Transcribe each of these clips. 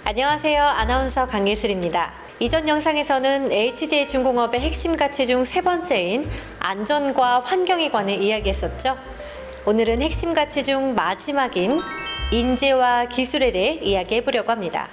안녕하세요. 아나운서 강예슬입니다. 이전 영상에서는 HJ중공업의 핵심 가치 중 세 번째인 안전과 환경에 관해 이야기했었죠. 오늘은 핵심 가치 중 마지막인 인재와 기술에 대해 이야기해보려고 합니다.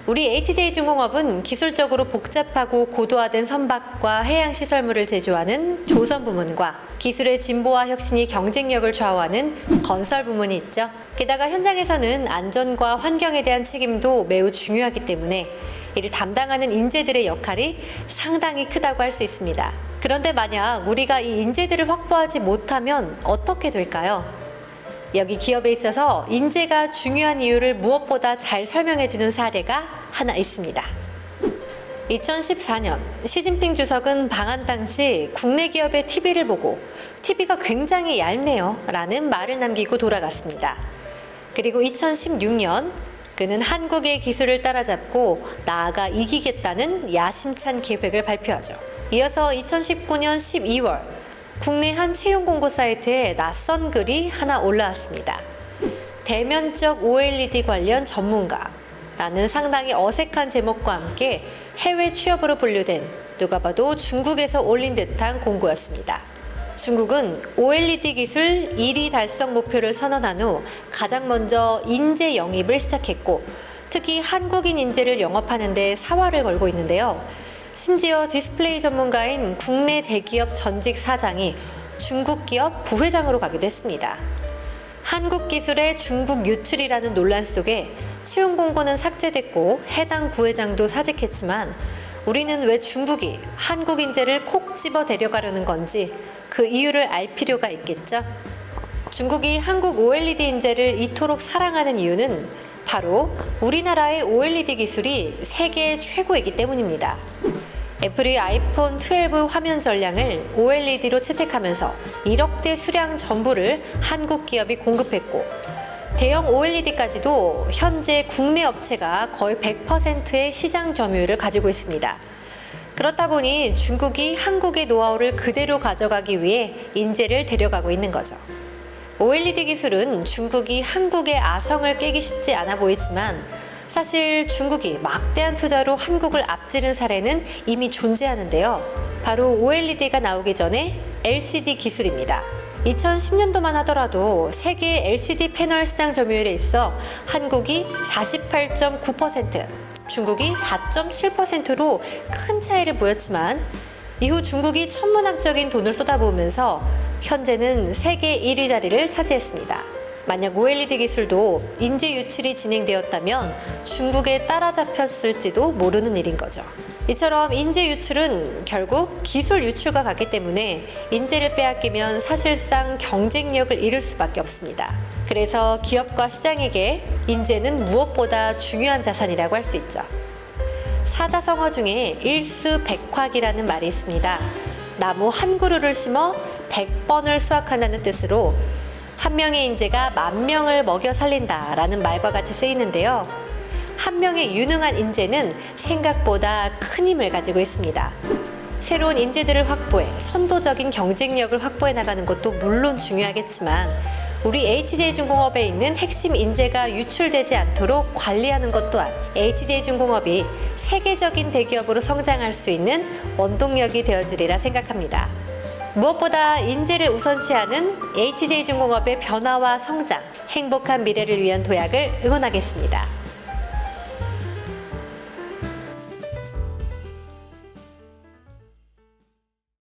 우리 HJ중공업은 기술적으로 복잡하고 고도화된 선박과 해양시설물을 제조하는 조선 부문과 기술의 진보와 혁신이 경쟁력을 좌우하는 건설 부문이 있죠. 게다가 현장에서는 안전과 환경에 대한 책임도 매우 중요하기 때문에 이를 담당하는 인재들의 역할이 상당히 크다고 할 수 있습니다. 그런데 만약 우리가 이 인재들을 확보하지 못하면 어떻게 될까요? 여기 기업에 있어서 인재가 중요한 이유를 무엇보다 잘 설명해주는 사례가 하나 있습니다. 2014년 시진핑 주석은 방한 당시 국내 기업의 TV를 보고 TV가 굉장히 얇네요 라는 말을 남기고 돌아갔습니다. 그리고 2016년 그는 한국의 기술을 따라잡고 나아가 이기겠다는 야심찬 계획을 발표하죠. 이어서 2019년 12월 국내 한 채용 공고 사이트에 낯선 글이 하나 올라왔습니다. 대면적 OLED 관련 전문가라는 상당히 어색한 제목과 함께 해외 취업으로 분류된 누가 봐도 중국에서 올린 듯한 공고였습니다. 중국은 OLED 기술 1위 달성 목표를 선언한 후 가장 먼저 인재 영입을 시작했고 특히 한국인 인재를 영업하는 데 사활을 걸고 있는데요. 심지어 디스플레이 전문가인 국내 대기업 전직 사장이 중국 기업 부회장으로 가기도 했습니다. 한국 기술의 중국 유출이라는 논란 속에 채용 공고는 삭제됐고 해당 부회장도 사직했지만 우리는 왜 중국이 한국 인재를 콕 집어 데려가려는 건지 그 이유를 알 필요가 있겠죠. 중국이 한국 OLED 인재를 이토록 사랑하는 이유는 바로 우리나라의 OLED 기술이 세계 최고이기 때문입니다. 애플이 아이폰 12 화면 전량을 OLED로 채택하면서 1억 대 수량 전부를 한국 기업이 공급했고 대형 OLED까지도 현재 국내 업체가 거의 100%의 시장 점유율을 가지고 있습니다. 그렇다 보니 중국이 한국의 노하우를 그대로 가져가기 위해 인재를 데려가고 있는 거죠. OLED 기술은 중국이 한국의 아성을 깨기 쉽지 않아 보이지만 사실 중국이 막대한 투자로 한국을 앞지른 사례는 이미 존재하는데요. 바로 OLED가 나오기 전에 LCD 기술입니다. 2010년도만 하더라도 세계 LCD 패널 시장 점유율에 있어 한국이 48.9%, 중국이 4.7%로 큰 차이를 보였지만 이후 중국이 천문학적인 돈을 쏟아부으면서 현재는 세계 1위 자리를 차지했습니다. 만약 OLED 기술도 인재 유출이 진행되었다면 중국에 따라잡혔을지도 모르는 일인 거죠. 이처럼 인재 유출은 결국 기술 유출과 같기 때문에 인재를 빼앗기면 사실상 경쟁력을 잃을 수밖에 없습니다. 그래서 기업과 시장에게 인재는 무엇보다 중요한 자산이라고 할 수 있죠. 사자성어 중에 일수백확이라는 말이 있습니다. 나무 한 그루를 심어 100번을 수확한다는 뜻으로 한 명의 인재가 10,000명을 먹여 살린다라는 말과 같이 쓰이는데요. 한 명의 유능한 인재는 생각보다 큰 힘을 가지고 있습니다. 새로운 인재들을 확보해 선도적인 경쟁력을 확보해 나가는 것도 물론 중요하겠지만 우리 HJ중공업에 있는 핵심 인재가 유출되지 않도록 관리하는 것 또한 HJ중공업이 세계적인 대기업으로 성장할 수 있는 원동력이 되어주리라 생각합니다. 무엇보다 인재를 우선시하는 HJ중공업의 변화와 성장, 행복한 미래를 위한 도약을 응원하겠습니다.